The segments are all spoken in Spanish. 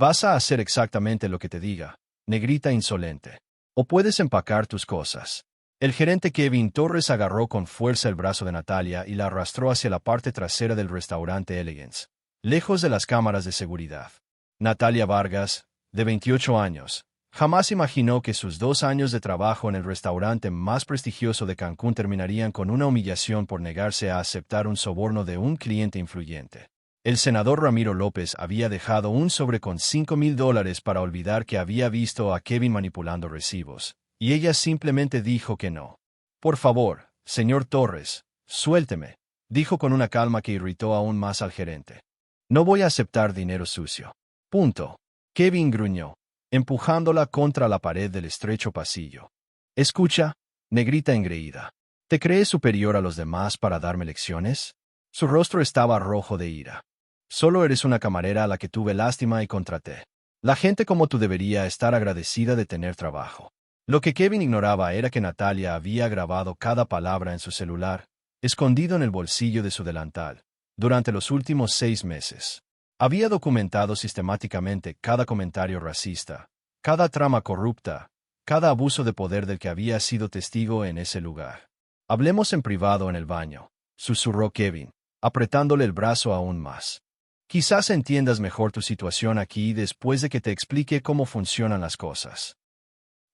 Vas a hacer exactamente lo que te diga, negrita insolente. O puedes empacar tus cosas. El gerente Kevin Torres agarró con fuerza el brazo de Natalia y la arrastró hacia la parte trasera del restaurante Elegance, lejos de las cámaras de seguridad. Natalia Vargas, de 28 años, jamás imaginó que sus 2 años de trabajo en el restaurante más prestigioso de Cancún terminarían con una humillación por negarse a aceptar un soborno de un cliente influyente. El senador Ramiro López había dejado un sobre con $5,000 para olvidar que había visto a Kevin manipulando recibos, y ella simplemente dijo que no. Por favor, señor Torres, suélteme, dijo con una calma que irritó aún más al gerente. No voy a aceptar dinero sucio. Punto. Kevin gruñó, empujándola contra la pared del estrecho pasillo. Escucha, negrita engreída. ¿Te crees superior a los demás para darme lecciones? Su rostro estaba rojo de ira. Solo eres una camarera a la que tuve lástima y contraté. La gente como tú debería estar agradecida de tener trabajo. Lo que Kevin ignoraba era que Natalia había grabado cada palabra en su celular, escondido en el bolsillo de su delantal, durante los últimos 6 meses. Había documentado sistemáticamente cada comentario racista, cada trama corrupta, cada abuso de poder del que había sido testigo en ese lugar. Hablemos en privado en el baño, susurró Kevin, apretándole el brazo aún más. Quizás entiendas mejor tu situación aquí después de que te explique cómo funcionan las cosas.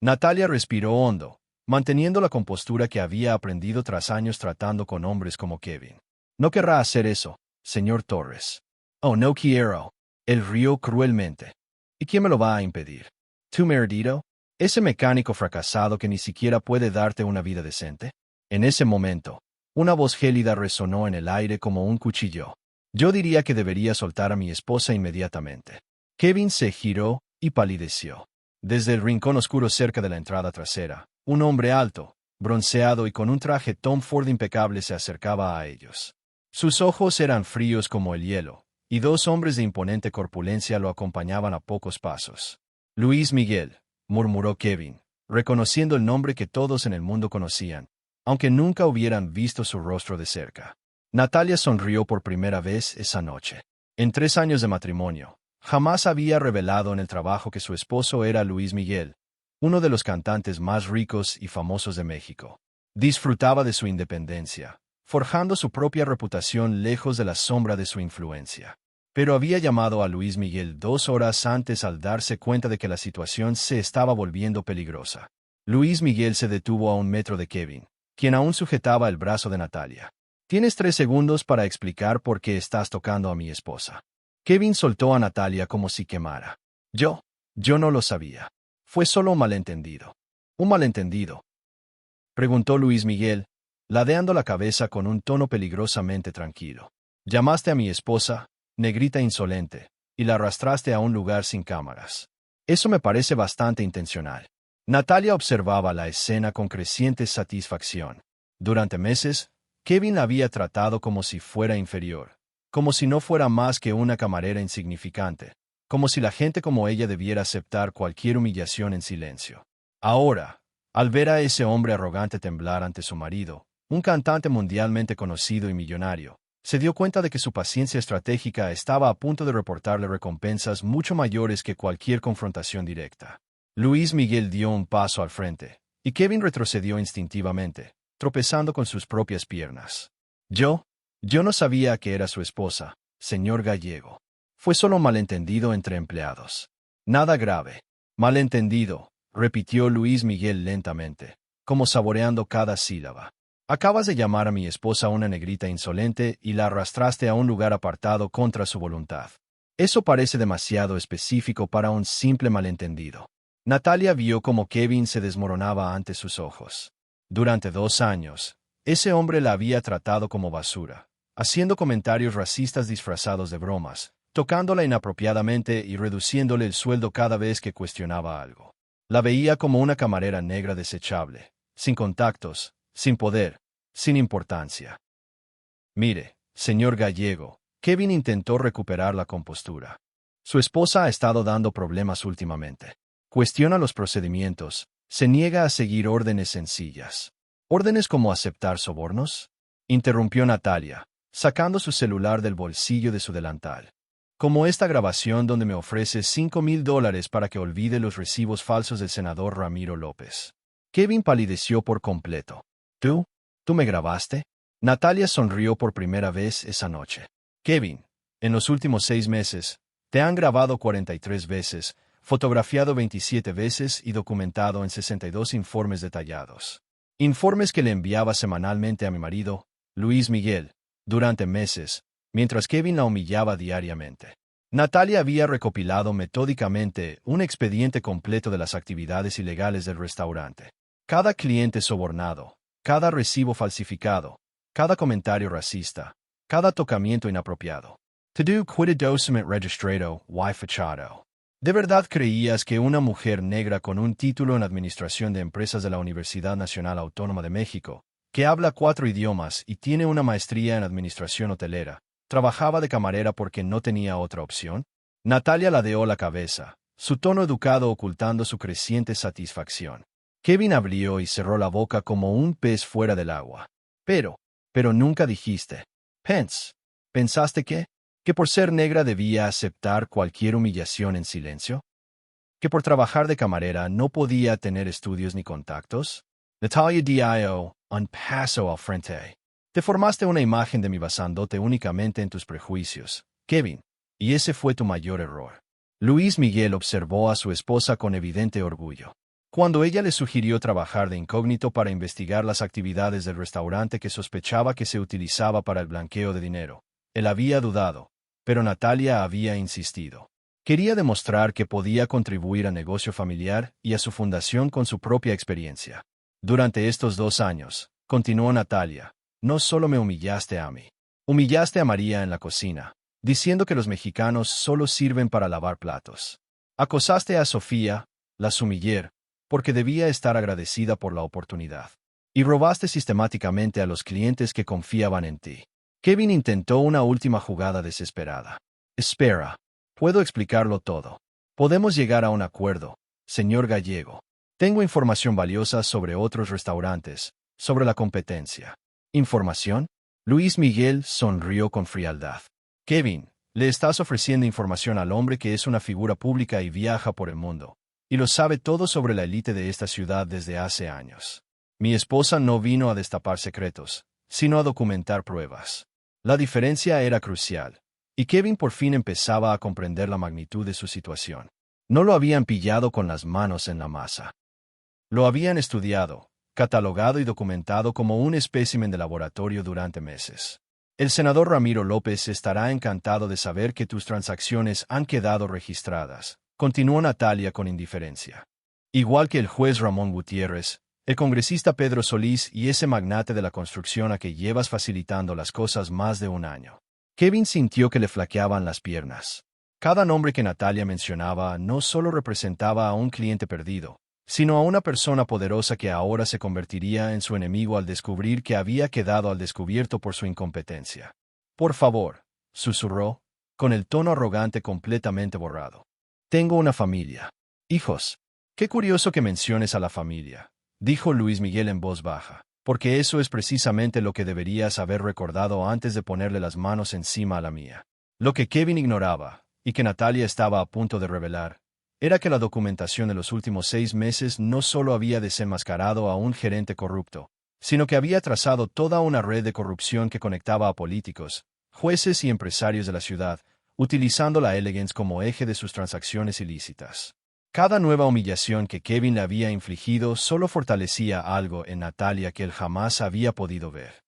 Natalia respiró hondo, manteniendo la compostura que había aprendido tras años tratando con hombres como Kevin. No querrá hacer eso, señor Torres. Oh, no quiero. Él rió cruelmente. ¿Y quién me lo va a impedir? ¿Tú, merdito? ¿Ese mecánico fracasado que ni siquiera puede darte una vida decente? En ese momento, una voz gélida resonó en el aire como un cuchillo. Yo diría que debería soltar a mi esposa inmediatamente. Kevin se giró y palideció. Desde el rincón oscuro cerca de la entrada trasera, un hombre alto, bronceado y con un traje Tom Ford impecable se acercaba a ellos. Sus ojos eran fríos como el hielo, y 2 hombres de imponente corpulencia lo acompañaban a pocos pasos. Luis Miguel, murmuró Kevin, reconociendo el nombre que todos en el mundo conocían, aunque nunca hubieran visto su rostro de cerca. Natalia sonrió por primera vez esa noche. En 3 años de matrimonio, jamás había revelado en el trabajo que su esposo era Luis Miguel, uno de los cantantes más ricos y famosos de México. Disfrutaba de su independencia, forjando su propia reputación lejos de la sombra de su influencia. Pero había llamado a Luis Miguel 2 horas antes al darse cuenta de que la situación se estaba volviendo peligrosa. Luis Miguel se detuvo a 1 metro de Kevin, quien aún sujetaba el brazo de Natalia. Tienes 3 segundos para explicar por qué estás tocando a mi esposa. Kevin soltó a Natalia como si quemara. Yo no lo sabía. Fue solo un malentendido. ¿Un malentendido?, preguntó Luis Miguel, ladeando la cabeza con un tono peligrosamente tranquilo. Llamaste a mi esposa, negrita insolente, y la arrastraste a un lugar sin cámaras. Eso me parece bastante intencional. Natalia observaba la escena con creciente satisfacción. Durante meses, Kevin la había tratado como si fuera inferior, como si no fuera más que una camarera insignificante, como si la gente como ella debiera aceptar cualquier humillación en silencio. Ahora, al ver a ese hombre arrogante temblar ante su marido, un cantante mundialmente conocido y millonario, se dio cuenta de que su paciencia estratégica estaba a punto de reportarle recompensas mucho mayores que cualquier confrontación directa. Luis Miguel dio un paso al frente, y Kevin retrocedió instintivamente, tropezando con sus propias piernas. Yo no sabía que era su esposa, señor Gallego. Fue solo un malentendido entre empleados. Nada grave. Malentendido, repitió Luis Miguel lentamente, como saboreando cada sílaba. Acabas de llamar a mi esposa una negrita insolente y la arrastraste a un lugar apartado contra su voluntad. Eso parece demasiado específico para un simple malentendido. Natalia vio cómo Kevin se desmoronaba ante sus ojos. Durante 2 años, ese hombre la había tratado como basura, haciendo comentarios racistas disfrazados de bromas, tocándola inapropiadamente y reduciéndole el sueldo cada vez que cuestionaba algo. La veía como una camarera negra desechable, sin contactos, sin poder, sin importancia. Mire, señor Gallego, Kevin intentó recuperar la compostura. Su esposa ha estado dando problemas últimamente. Cuestiona los procedimientos, se niega a seguir órdenes sencillas. ¿Órdenes como aceptar sobornos?, interrumpió Natalia, sacando su celular del bolsillo de su delantal. Como esta grabación donde me ofrece $5,000 para que olvide los recibos falsos del senador Ramiro López. Kevin palideció por completo. ¿Tú? ¿Tú me grabaste? Natalia sonrió por primera vez esa noche. Kevin, en los últimos 6 meses, te han grabado 43 veces, fotografiado 27 veces y documentado en 62 informes detallados. Informes que le enviaba semanalmente a mi marido, Luis Miguel, durante meses, mientras Kevin la humillaba diariamente. Natalia había recopilado metódicamente un expediente completo de las actividades ilegales del restaurante. Cada cliente sobornado, cada recibo falsificado, cada comentario racista, cada tocamiento inapropiado. To-do cuidadosamente registrado, y fachado. ¿De verdad creías que una mujer negra con un título en Administración de Empresas de la Universidad Nacional Autónoma de México, que habla 4 idiomas y tiene una maestría en Administración Hotelera, trabajaba de camarera porque no tenía otra opción? Natalia ladeó la cabeza, su tono educado ocultando su creciente satisfacción. Kevin abrió y cerró la boca como un pez fuera del agua. Pero nunca dijiste. ¿Pensaste que por ser negra debía aceptar cualquier humillación en silencio? ¿Que por trabajar de camarera no podía tener estudios ni contactos? Natalia dio un paso al frente. Te formaste una imagen de mí basándote únicamente en tus prejuicios, Kevin, y ese fue tu mayor error. Luis Miguel observó a su esposa con evidente orgullo. Cuando ella le sugirió trabajar de incógnito para investigar las actividades del restaurante que sospechaba que se utilizaba para el blanqueo de dinero, él había dudado, pero Natalia había insistido. Quería demostrar que podía contribuir al negocio familiar y a su fundación con su propia experiencia. Durante estos 2 años, continuó Natalia, no solo me humillaste a mí. Humillaste a María en la cocina, diciendo que los mexicanos solo sirven para lavar platos. Acosaste a Sofía, la sumiller, porque debía estar agradecida por la oportunidad. Y robaste sistemáticamente a los clientes que confiaban en ti. Kevin intentó una última jugada desesperada. Espera, puedo explicarlo todo. Podemos llegar a un acuerdo, señor Gallego. Tengo información valiosa sobre otros restaurantes, sobre la competencia. ¿Información? Luis Miguel sonrió con frialdad. Kevin, le estás ofreciendo información al hombre que es una figura pública y viaja por el mundo, y lo sabe todo sobre la élite de esta ciudad desde hace años. Mi esposa no vino a destapar secretos, sino a documentar pruebas. La diferencia era crucial, y Kevin por fin empezaba a comprender la magnitud de su situación. No lo habían pillado con las manos en la masa. Lo habían estudiado, catalogado y documentado como un espécimen de laboratorio durante meses. El senador Ramiro López estará encantado de saber que tus transacciones han quedado registradas, continuó Natalia con indiferencia. Igual que el juez Ramón Gutiérrez, el congresista Pedro Solís y ese magnate de la construcción a que llevas facilitando las cosas más de 1 año. Kevin sintió que le flaqueaban las piernas. Cada nombre que Natalia mencionaba no solo representaba a un cliente perdido, sino a una persona poderosa que ahora se convertiría en su enemigo al descubrir que había quedado al descubierto por su incompetencia. Por favor, susurró, con el tono arrogante completamente borrado. Tengo una familia. Hijos. Qué curioso que menciones a la familia, dijo Luis Miguel en voz baja, porque eso es precisamente lo que deberías haber recordado antes de ponerle las manos encima a la mía. Lo que Kevin ignoraba, y que Natalia estaba a punto de revelar, era que la documentación de los últimos 6 meses no solo había desenmascarado a un gerente corrupto, sino que había trazado toda una red de corrupción que conectaba a políticos, jueces y empresarios de la ciudad, utilizando la Elegance como eje de sus transacciones ilícitas. Cada nueva humillación que Kevin le había infligido solo fortalecía algo en Natalia que él jamás había podido ver.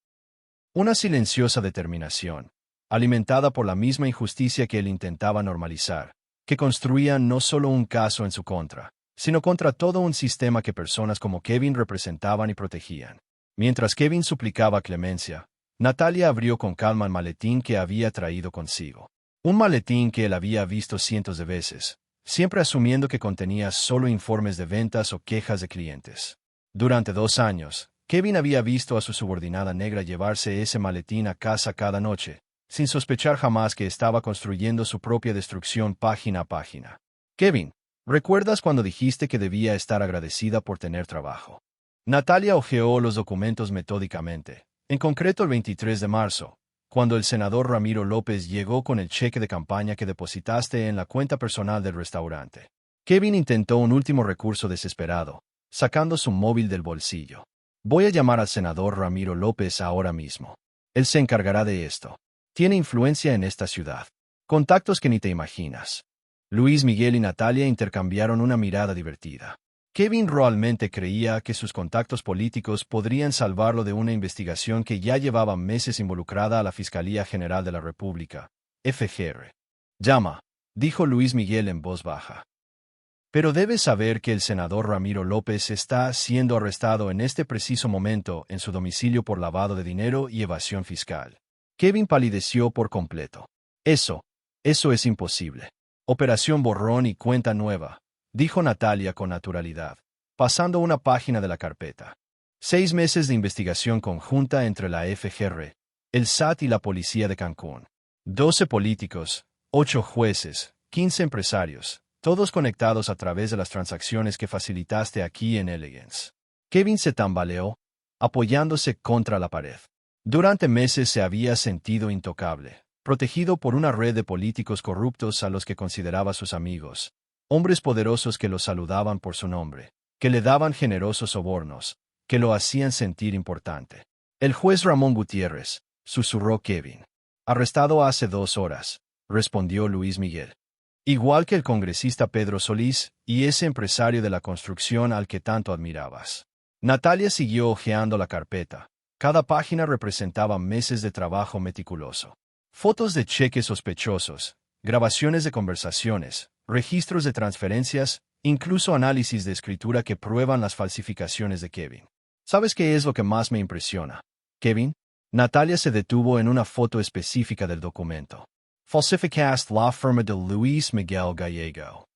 Una silenciosa determinación, alimentada por la misma injusticia que él intentaba normalizar, que construía no solo un caso en su contra, sino contra todo un sistema que personas como Kevin representaban y protegían. Mientras Kevin suplicaba clemencia, Natalia abrió con calma el maletín que había traído consigo. Un maletín que él había visto cientos de veces, siempre asumiendo que contenía solo informes de ventas o quejas de clientes. Durante 2 años, Kevin había visto a su subordinada negra llevarse ese maletín a casa cada noche, sin sospechar jamás que estaba construyendo su propia destrucción página a página. Kevin, ¿recuerdas cuando dijiste que debía estar agradecida por tener trabajo? Natalia hojeó los documentos metódicamente, en concreto el 23 de marzo, cuando el senador Ramiro López llegó con el cheque de campaña que depositaste en la cuenta personal del restaurante. Kevin intentó un último recurso desesperado, sacando su móvil del bolsillo. Voy a llamar al senador Ramiro López ahora mismo. Él se encargará de esto. Tiene influencia en esta ciudad. Contactos que ni te imaginas. Luis Miguel y Natalia intercambiaron una mirada divertida. Kevin realmente creía que sus contactos políticos podrían salvarlo de una investigación que ya llevaba meses involucrada a la Fiscalía General de la República, FGR. Llama, dijo Luis Miguel en voz baja. Pero debes saber que el senador Ramiro López está siendo arrestado en este preciso momento en su domicilio por lavado de dinero y evasión fiscal. Kevin palideció por completo. Eso es imposible. Operación borrón y cuenta nueva, dijo Natalia con naturalidad, pasando una página de la carpeta. 6 meses de investigación conjunta entre la FGR, el SAT y la Policía de Cancún. 12 políticos, 8 jueces, 15 empresarios, todos conectados a través de las transacciones que facilitaste aquí en Elegance. Kevin se tambaleó, apoyándose contra la pared. Durante meses se había sentido intocable, protegido por una red de políticos corruptos a los que consideraba sus amigos, hombres poderosos que lo saludaban por su nombre, que le daban generosos sobornos, que lo hacían sentir importante. El juez Ramón Gutiérrez, susurró Kevin. Arrestado hace 2 horas, respondió Luis Miguel. Igual que el congresista Pedro Solís y ese empresario de la construcción al que tanto admirabas. Natalia siguió hojeando la carpeta. Cada página representaba meses de trabajo meticuloso. Fotos de cheques sospechosos, grabaciones de conversaciones, registros de transferencias, incluso análisis de escritura que prueban las falsificaciones de Kevin. ¿Sabes qué es lo que más me impresiona, Kevin? Natalia se detuvo en una foto específica del documento. Falsificaste la firma de Luis Miguel Gallego.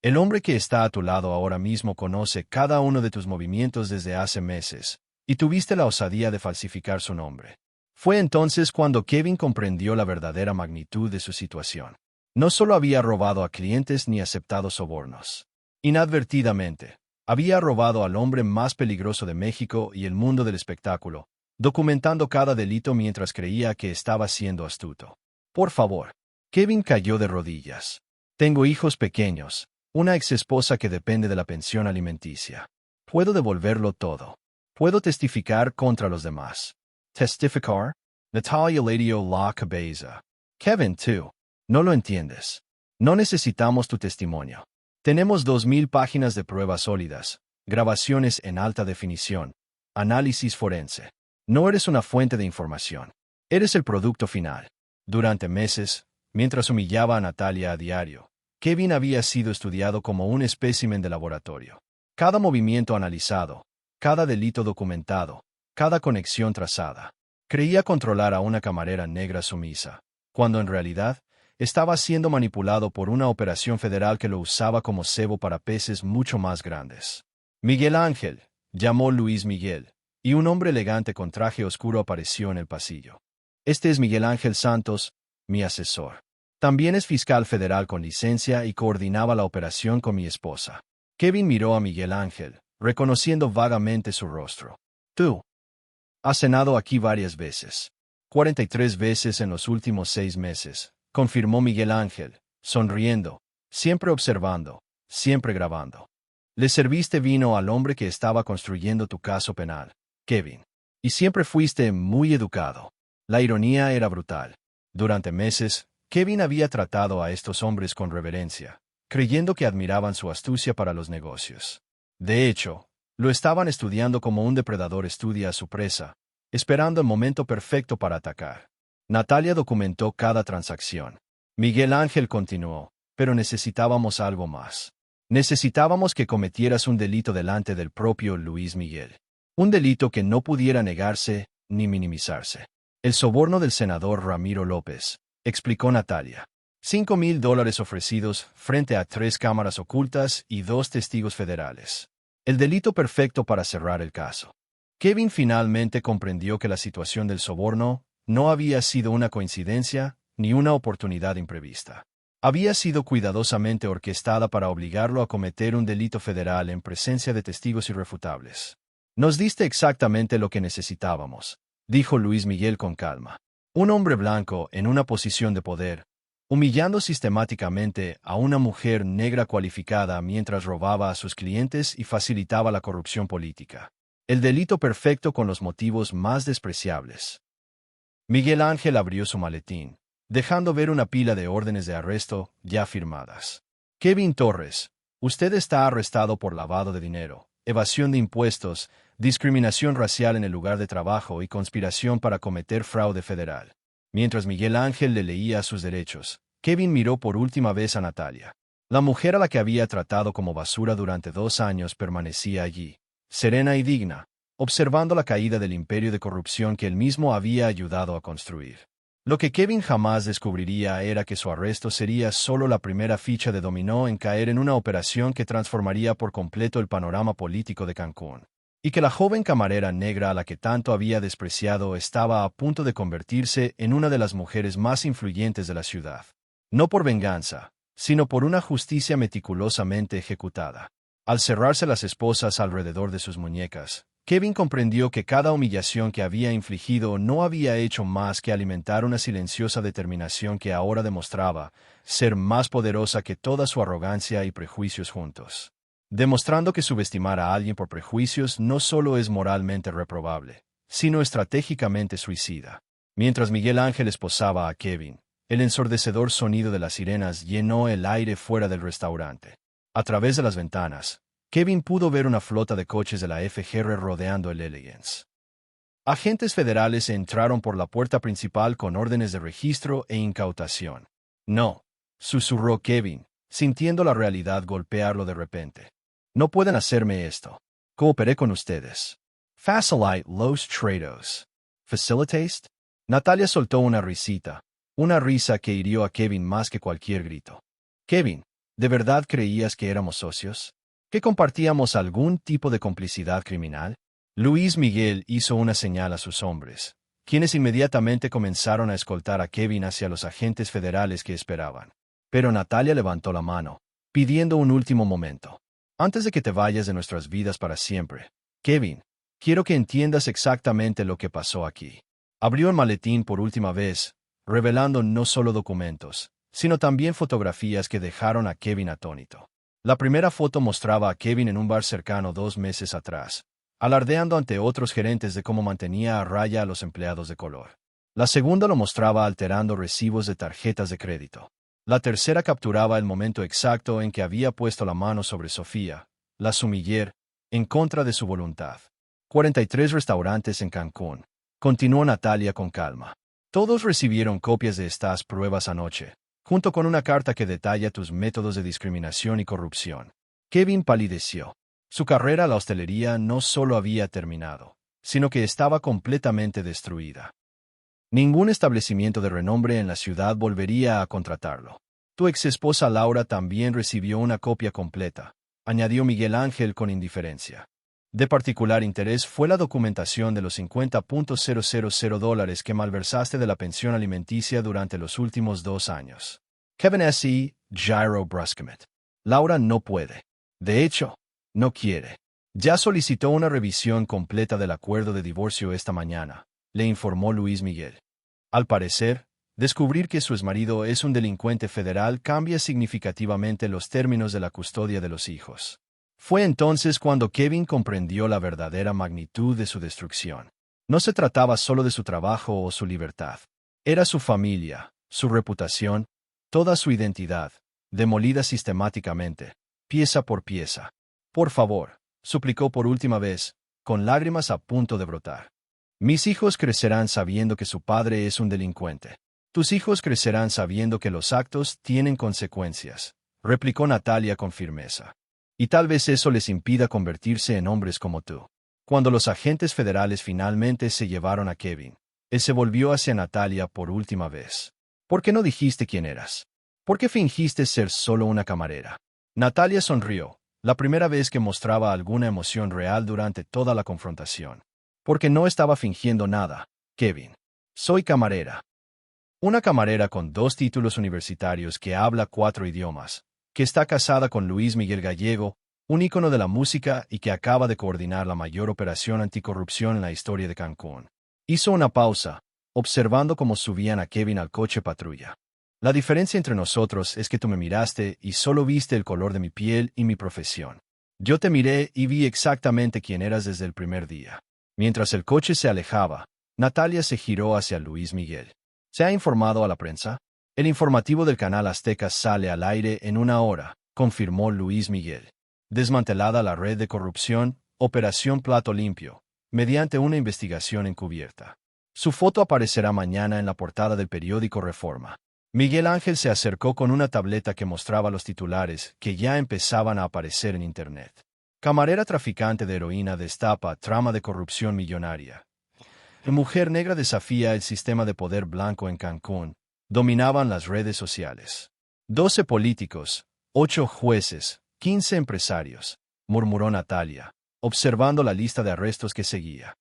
El hombre que está a tu lado ahora mismo conoce cada uno de tus movimientos desde hace meses, y tuviste la osadía de falsificar su nombre. Fue entonces cuando Kevin comprendió la verdadera magnitud de su situación. No solo había robado a clientes ni aceptado sobornos. Inadvertidamente, había robado al hombre más peligroso de México y el mundo del espectáculo, documentando cada delito mientras creía que estaba siendo astuto. Por favor. Kevin cayó de rodillas. Tengo hijos pequeños, una exesposa que depende de la pensión alimenticia. Puedo devolverlo todo. Puedo testificar contra los demás. ¿Testificar? Natalia le dio la cabeza. Kevin, tú. No lo entiendes. No necesitamos tu testimonio. Tenemos 2000 páginas de pruebas sólidas, grabaciones en alta definición, análisis forense. No eres una fuente de información. Eres el producto final. Durante meses, mientras humillaba a Natalia a diario, Kevin había sido estudiado como un espécimen de laboratorio. Cada movimiento analizado, cada delito documentado, cada conexión trazada. Creía controlar a una camarera negra sumisa, cuando en realidad estaba siendo manipulado por una operación federal que lo usaba como cebo para peces mucho más grandes. Miguel Ángel, llamó Luis Miguel, y un hombre elegante con traje oscuro apareció en el pasillo. Este es Miguel Ángel Santos, mi asesor. También es fiscal federal con licencia y coordinaba la operación con mi esposa. Kevin miró a Miguel Ángel, reconociendo vagamente su rostro. Tú has cenado aquí varias veces. 43 veces en los últimos 6 meses, confirmó Miguel Ángel, sonriendo, siempre observando, siempre grabando. Le serviste vino al hombre que estaba construyendo tu caso penal, Kevin. Y siempre fuiste muy educado. La ironía era brutal. Durante meses, Kevin había tratado a estos hombres con reverencia, creyendo que admiraban su astucia para los negocios. De hecho, lo estaban estudiando como un depredador estudia a su presa, esperando el momento perfecto para atacar. Natalia documentó cada transacción. Miguel Ángel continuó, pero necesitábamos algo más. Necesitábamos que cometieras un delito delante del propio Luis Miguel. Un delito que no pudiera negarse ni minimizarse. El soborno del senador Ramiro López, explicó Natalia. $5,000 ofrecidos frente a 3 cámaras ocultas y 2 testigos federales. El delito perfecto para cerrar el caso. Kevin finalmente comprendió que la situación del soborno no había sido una coincidencia ni una oportunidad imprevista. Había sido cuidadosamente orquestada para obligarlo a cometer un delito federal en presencia de testigos irrefutables. Nos diste exactamente lo que necesitábamos, dijo Luis Miguel con calma. Un hombre blanco en una posición de poder, humillando sistemáticamente a una mujer negra cualificada mientras robaba a sus clientes y facilitaba la corrupción política. El delito perfecto con los motivos más despreciables. Miguel Ángel abrió su maletín, dejando ver una pila de órdenes de arresto ya firmadas. Kevin Torres, usted está arrestado por lavado de dinero, evasión de impuestos, discriminación racial en el lugar de trabajo y conspiración para cometer fraude federal. Mientras Miguel Ángel le leía sus derechos, Kevin miró por última vez a Natalia. La mujer a la que había tratado como basura durante 2 años permanecía allí, serena y digna, observando la caída del imperio de corrupción que él mismo había ayudado a construir. Lo que Kevin jamás descubriría era que su arresto sería solo la primera ficha de dominó en caer en una operación que transformaría por completo el panorama político de Cancún, y que la joven camarera negra a la que tanto había despreciado estaba a punto de convertirse en una de las mujeres más influyentes de la ciudad. No por venganza, sino por una justicia meticulosamente ejecutada. Al cerrarse las esposas alrededor de sus muñecas, Kevin comprendió que cada humillación que había infligido no había hecho más que alimentar una silenciosa determinación que ahora demostraba ser más poderosa que toda su arrogancia y prejuicios juntos. Demostrando que subestimar a alguien por prejuicios no solo es moralmente reprobable, sino estratégicamente suicida. Mientras Miguel Ángel esposaba a Kevin, el ensordecedor sonido de las sirenas llenó el aire fuera del restaurante. A través de las ventanas, Kevin pudo ver una flota de coches de la FGR rodeando el Elegance. Agentes federales entraron por la puerta principal con órdenes de registro e incautación. No, susurró Kevin, sintiendo la realidad golpearlo de repente. No pueden hacerme esto. Cooperé con ustedes. Facilite los tratos. Facilitaste? Natalia soltó una risita, una risa que hirió a Kevin más que cualquier grito. Kevin, ¿de verdad creías que éramos socios? ¿Que compartíamos algún tipo de complicidad criminal? Luis Miguel hizo una señal a sus hombres, quienes inmediatamente comenzaron a escoltar a Kevin hacia los agentes federales que esperaban. Pero Natalia levantó la mano, pidiendo un último momento. Antes de que te vayas de nuestras vidas para siempre, Kevin, quiero que entiendas exactamente lo que pasó aquí. Abrió el maletín por última vez, revelando no solo documentos, sino también fotografías que dejaron a Kevin atónito. La primera foto mostraba a Kevin en un bar cercano 2 meses atrás, alardeando ante otros gerentes de cómo mantenía a raya a los empleados de color. La segunda lo mostraba alterando recibos de tarjetas de crédito. La tercera capturaba el momento exacto en que había puesto la mano sobre Sofía, la sumiller, en contra de su voluntad. 43 restaurantes en Cancún. Continuó Natalia con calma. Todos recibieron copias de estas pruebas anoche, junto con una carta que detalla tus métodos de discriminación y corrupción. Kevin palideció. Su carrera a la hostelería no solo había terminado, sino que estaba completamente destruida. Ningún establecimiento de renombre en la ciudad volvería a contratarlo. Tu exesposa Laura también recibió una copia completa, añadió Miguel Ángel con indiferencia. De particular interés fue la documentación de los $50,000 que malversaste de la pensión alimenticia durante los últimos 2 años. Kevin S. Gyro Bruscamet. Laura no puede. De hecho, no quiere. Ya solicitó una revisión completa del acuerdo de divorcio esta mañana, le informó Luis Miguel. Al parecer, descubrir que su exmarido es un delincuente federal cambia significativamente los términos de la custodia de los hijos. Fue entonces cuando Kevin comprendió la verdadera magnitud de su destrucción. No se trataba solo de su trabajo o su libertad. Era su familia, su reputación, toda su identidad, demolida sistemáticamente, pieza por pieza. Por favor, suplicó por última vez, con lágrimas a punto de brotar. Mis hijos crecerán sabiendo que su padre es un delincuente. Tus hijos crecerán sabiendo que los actos tienen consecuencias, replicó Natalia con firmeza. Y tal vez eso les impida convertirse en hombres como tú. Cuando los agentes federales finalmente se llevaron a Kevin, él se volvió hacia Natalia por última vez. ¿Por qué no dijiste quién eras? ¿Por qué fingiste ser solo una camarera? Natalia sonrió, la primera vez que mostraba alguna emoción real durante toda la confrontación. Porque no estaba fingiendo nada, Kevin. Soy camarera. Una camarera con 2 títulos universitarios que habla 4 idiomas, que está casada con Luis Miguel Gallego, un ícono de la música y que acaba de coordinar la mayor operación anticorrupción en la historia de Cancún. Hizo una pausa, observando cómo subían a Kevin al coche patrulla. La diferencia entre nosotros es que tú me miraste y solo viste el color de mi piel y mi profesión. Yo te miré y vi exactamente quién eras desde el primer día. Mientras el coche se alejaba, Natalia se giró hacia Luis Miguel. ¿Se ha informado a la prensa? El informativo del canal Azteca sale al aire en 1 hora, confirmó Luis Miguel. Desmantelada la red de corrupción, Operación Plato Limpio, mediante una investigación encubierta. Su foto aparecerá mañana en la portada del periódico Reforma. Miguel Ángel se acercó con una tableta que mostraba los titulares que ya empezaban a aparecer en Internet. Camarera traficante de heroína destapa trama de corrupción millonaria. Mujer negra desafía el sistema de poder blanco en Cancún. Dominaban las redes sociales. 12 políticos, 8 jueces, 15 empresarios, murmuró Natalia, observando la lista de arrestos que seguía.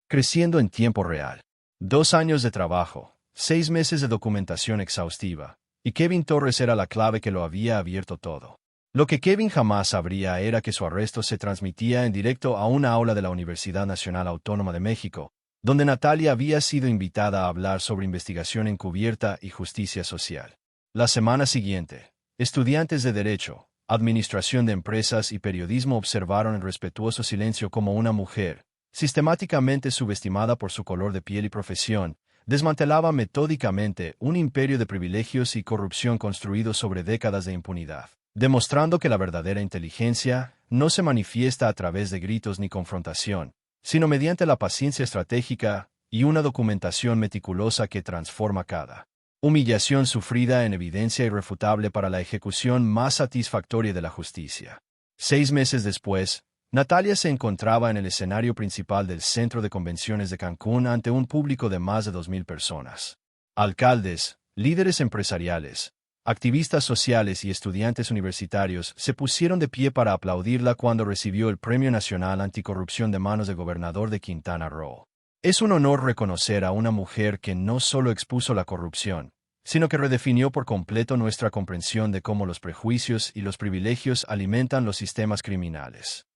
Creciendo en tiempo real. 2 años de trabajo. 6 meses de documentación exhaustiva, y Kevin Torres era la clave que lo había abierto todo. Lo que Kevin jamás sabría era que su arresto se transmitía en directo a una aula de la Universidad Nacional Autónoma de México, donde Natalia había sido invitada a hablar sobre investigación encubierta y justicia social. La semana siguiente, estudiantes de Derecho, Administración de Empresas y Periodismo observaron en respetuoso silencio cómo una mujer, sistemáticamente subestimada por su color de piel y profesión, desmantelaba metódicamente un imperio de privilegios y corrupción construido sobre décadas de impunidad, demostrando que la verdadera inteligencia no se manifiesta a través de gritos ni confrontación, sino mediante la paciencia estratégica y una documentación meticulosa que transforma cada humillación sufrida en evidencia irrefutable para la ejecución más satisfactoria de la justicia. 6 meses después, Natalia se encontraba en el escenario principal del Centro de Convenciones de Cancún ante un público de más de 2,000 personas. Alcaldes, líderes empresariales, activistas sociales y estudiantes universitarios se pusieron de pie para aplaudirla cuando recibió el Premio Nacional Anticorrupción de manos del gobernador de Quintana Roo. Es un honor reconocer a una mujer que no solo expuso la corrupción, sino que redefinió por completo nuestra comprensión de cómo los prejuicios y los privilegios alimentan los sistemas criminales,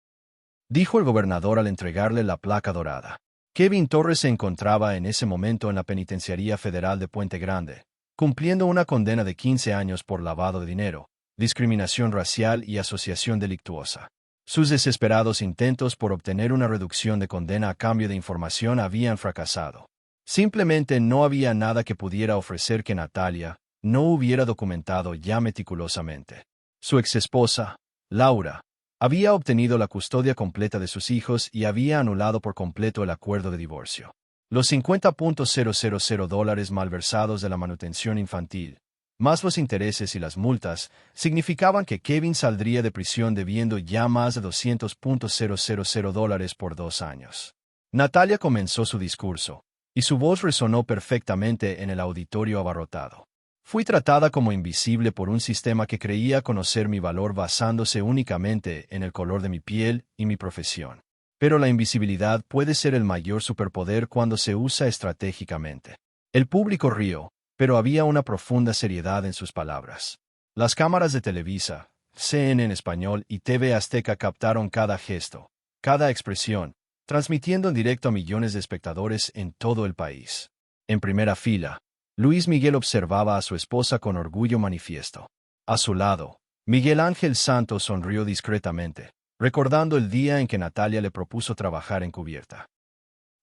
dijo el gobernador al entregarle la placa dorada. Kevin Torres se encontraba en ese momento en la Penitenciaría Federal de Puente Grande, cumpliendo una condena de 15 años por lavado de dinero, discriminación racial y asociación delictuosa. Sus desesperados intentos por obtener una reducción de condena a cambio de información habían fracasado. Simplemente no había nada que pudiera ofrecer que Natalia no hubiera documentado ya meticulosamente. Su exesposa, Laura, había obtenido la custodia completa de sus hijos y había anulado por completo el acuerdo de divorcio. Los $50,000 malversados de la manutención infantil, más los intereses y las multas, significaban que Kevin saldría de prisión debiendo ya más de $200,000 por 2 años. Natalia comenzó su discurso, y su voz resonó perfectamente en el auditorio abarrotado. Fui tratada como invisible por un sistema que creía conocer mi valor basándose únicamente en el color de mi piel y mi profesión. Pero la invisibilidad puede ser el mayor superpoder cuando se usa estratégicamente. El público rió, pero había una profunda seriedad en sus palabras. Las cámaras de Televisa, CNN en español y TV Azteca captaron cada gesto, cada expresión, transmitiendo en directo a millones de espectadores en todo el país. En primera fila, Luis Miguel observaba a su esposa con orgullo manifiesto. A su lado, Miguel Ángel Santos sonrió discretamente, recordando el día en que Natalia le propuso trabajar encubierta.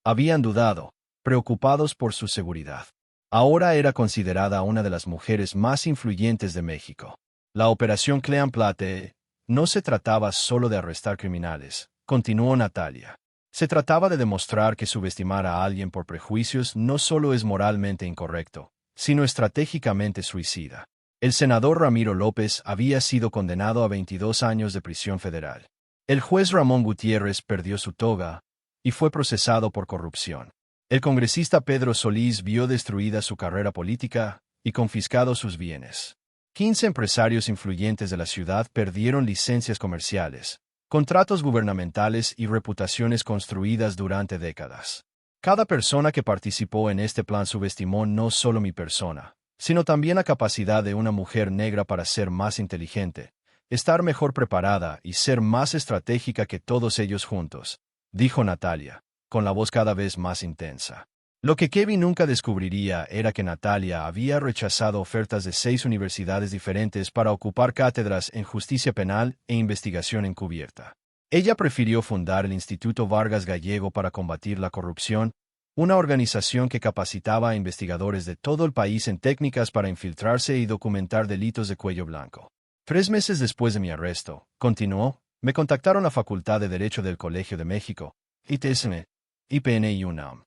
Habían dudado, preocupados por su seguridad. Ahora era considerada una de las mujeres más influyentes de México. La operación Clean Plate no se trataba solo de arrestar criminales, continuó Natalia. Se trataba de demostrar que subestimar a alguien por prejuicios no solo es moralmente incorrecto, sino estratégicamente suicida. El senador Ramiro López había sido condenado a 22 años de prisión federal. El juez Ramón Gutiérrez perdió su toga y fue procesado por corrupción. El congresista Pedro Solís vio destruida su carrera política y confiscados sus bienes. 15 empresarios influyentes de la ciudad perdieron licencias comerciales, contratos gubernamentales y reputaciones construidas durante décadas. Cada persona que participó en este plan subestimó no solo mi persona, sino también la capacidad de una mujer negra para ser más inteligente, estar mejor preparada y ser más estratégica que todos ellos juntos, dijo Natalia, con la voz cada vez más intensa. Lo que Kevin nunca descubriría era que Natalia había rechazado ofertas de 6 universidades diferentes para ocupar cátedras en justicia penal e investigación encubierta. Ella prefirió fundar el Instituto Vargas Gallego para combatir la corrupción, una organización que capacitaba a investigadores de todo el país en técnicas para infiltrarse y documentar delitos de cuello blanco. 3 meses después de mi arresto, continuó, me contactaron la Facultad de Derecho del Colegio de México, ITSM, IPN y UNAM.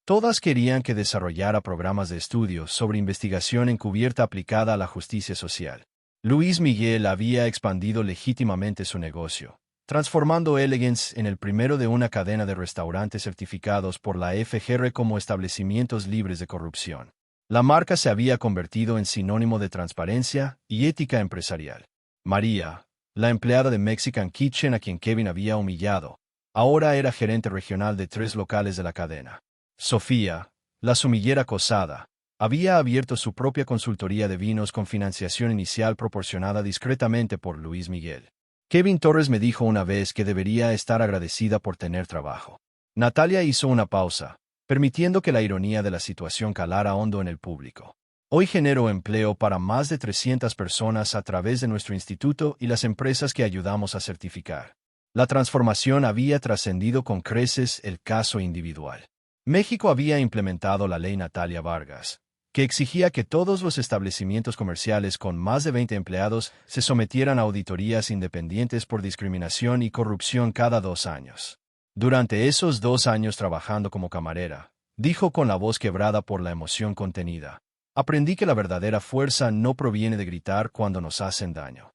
Todas querían que desarrollara programas de estudio sobre investigación encubierta aplicada a la justicia social. Luis Miguel había expandido legítimamente su negocio, transformando Elegance en el primero de una cadena de restaurantes certificados por la FGR como establecimientos libres de corrupción. La marca se había convertido en sinónimo de transparencia y ética empresarial. María, la empleada de Mexican Kitchen a quien Kevin había humillado, ahora era gerente regional de 3 locales de la cadena. Sofía, la sumillera acosada, había abierto su propia consultoría de vinos con financiación inicial proporcionada discretamente por Luis Miguel. Kevin Torres me dijo una vez que debería estar agradecida por tener trabajo. Natalia hizo una pausa, permitiendo que la ironía de la situación calara hondo en el público. Hoy genero empleo para más de 300 personas a través de nuestro instituto y las empresas que ayudamos a certificar. La transformación había trascendido con creces el caso individual. México había implementado la ley Natalia Vargas, que exigía que todos los establecimientos comerciales con más de 20 empleados se sometieran a auditorías independientes por discriminación y corrupción cada 2 años. Durante esos 2 años trabajando como camarera, dijo con la voz quebrada por la emoción contenida, aprendí que la verdadera fuerza no proviene de gritar cuando nos hacen daño.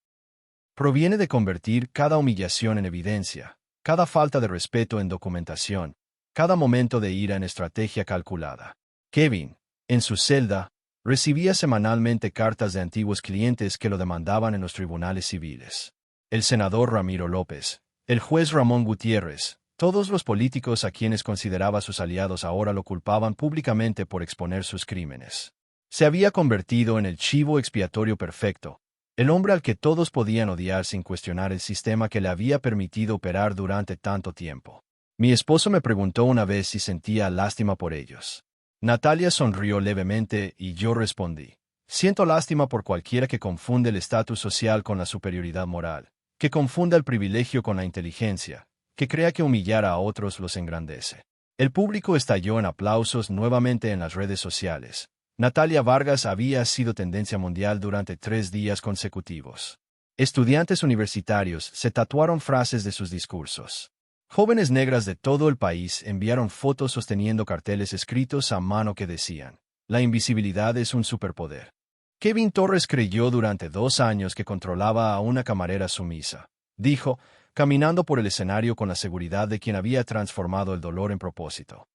Proviene de convertir cada humillación en evidencia, cada falta de respeto en documentación, cada momento de ira en estrategia calculada. Kevin, en su celda, recibía semanalmente cartas de antiguos clientes que lo demandaban en los tribunales civiles. El senador Ramiro López, el juez Ramón Gutiérrez, todos los políticos a quienes consideraba sus aliados ahora lo culpaban públicamente por exponer sus crímenes. Se había convertido en el chivo expiatorio perfecto, el hombre al que todos podían odiar sin cuestionar el sistema que le había permitido operar durante tanto tiempo. Mi esposo me preguntó una vez si sentía lástima por ellos. Natalia sonrió levemente y yo respondí. Siento lástima por cualquiera que confunde el estatus social con la superioridad moral, que confunda el privilegio con la inteligencia, que crea que humillar a otros los engrandece. El público estalló en aplausos nuevamente en las redes sociales. Natalia Vargas había sido tendencia mundial durante 3 días consecutivos. Estudiantes universitarios se tatuaron frases de sus discursos. Jóvenes negras de todo el país enviaron fotos sosteniendo carteles escritos a mano que decían, la invisibilidad es un superpoder. Kevin Torres creyó durante 2 años que controlaba a una camarera sumisa, dijo, caminando por el escenario con la seguridad de quien había transformado el dolor en propósito.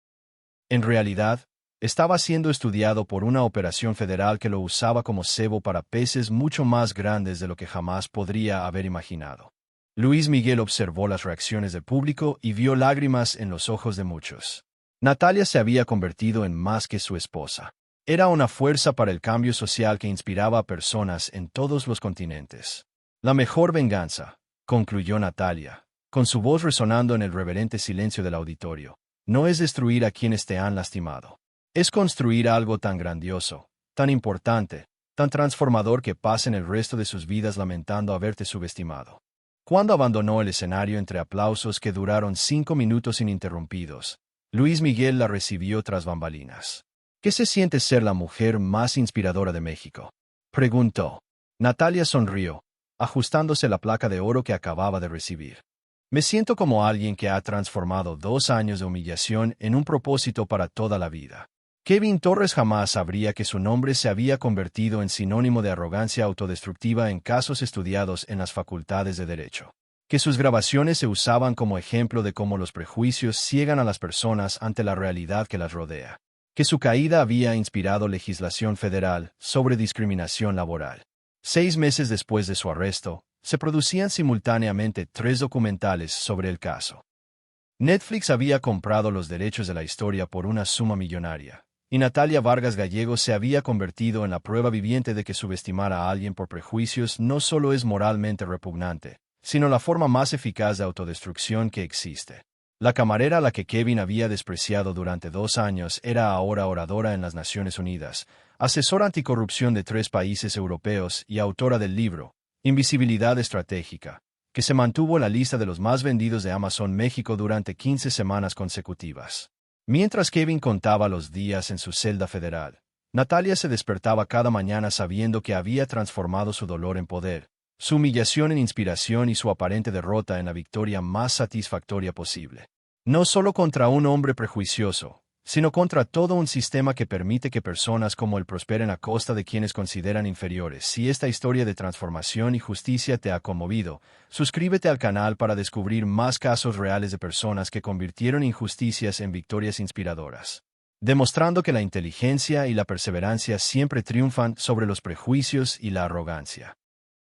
En realidad, estaba siendo estudiado por una operación federal que lo usaba como cebo para peces mucho más grandes de lo que jamás podría haber imaginado. Luis Miguel observó las reacciones del público y vio lágrimas en los ojos de muchos. Natalia se había convertido en más que su esposa. Era una fuerza para el cambio social que inspiraba a personas en todos los continentes. La mejor venganza, concluyó Natalia, con su voz resonando en el reverente silencio del auditorio, no es destruir a quienes te han lastimado. Es construir algo tan grandioso, tan importante, tan transformador que pasen el resto de sus vidas lamentando haberte subestimado. Cuando abandonó el escenario entre aplausos que duraron 5 minutos ininterrumpidos, Luis Miguel la recibió tras bambalinas. ¿Qué se siente ser la mujer más inspiradora de México?, preguntó. Natalia sonrió, ajustándose la placa de oro que acababa de recibir. Me siento como alguien que ha transformado 2 años de humillación en un propósito para toda la vida. Kevin Torres jamás sabría que su nombre se había convertido en sinónimo de arrogancia autodestructiva en casos estudiados en las facultades de Derecho. Que sus grabaciones se usaban como ejemplo de cómo los prejuicios ciegan a las personas ante la realidad que las rodea. Que su caída había inspirado legislación federal sobre discriminación laboral. 6 meses después de su arresto, se producían simultáneamente 3 documentales sobre el caso. Netflix había comprado los derechos de la historia por una suma millonaria. Y Natalia Vargas Gallego se había convertido en la prueba viviente de que subestimar a alguien por prejuicios no solo es moralmente repugnante, sino la forma más eficaz de autodestrucción que existe. La camarera a la que Kevin había despreciado durante 2 años era ahora oradora en las Naciones Unidas, asesora anticorrupción de 3 países europeos y autora del libro, Invisibilidad Estratégica, que se mantuvo en la lista de los más vendidos de Amazon México durante 15 semanas consecutivas. Mientras Kevin contaba los días en su celda federal, Natalia se despertaba cada mañana sabiendo que había transformado su dolor en poder, su humillación en inspiración y su aparente derrota en la victoria más satisfactoria posible. No solo contra un hombre prejuicioso, sino contra todo un sistema que permite que personas como él prosperen a costa de quienes consideran inferiores. Si esta historia de transformación y justicia te ha conmovido, suscríbete al canal para descubrir más casos reales de personas que convirtieron injusticias en victorias inspiradoras, demostrando que la inteligencia y la perseverancia siempre triunfan sobre los prejuicios y la arrogancia.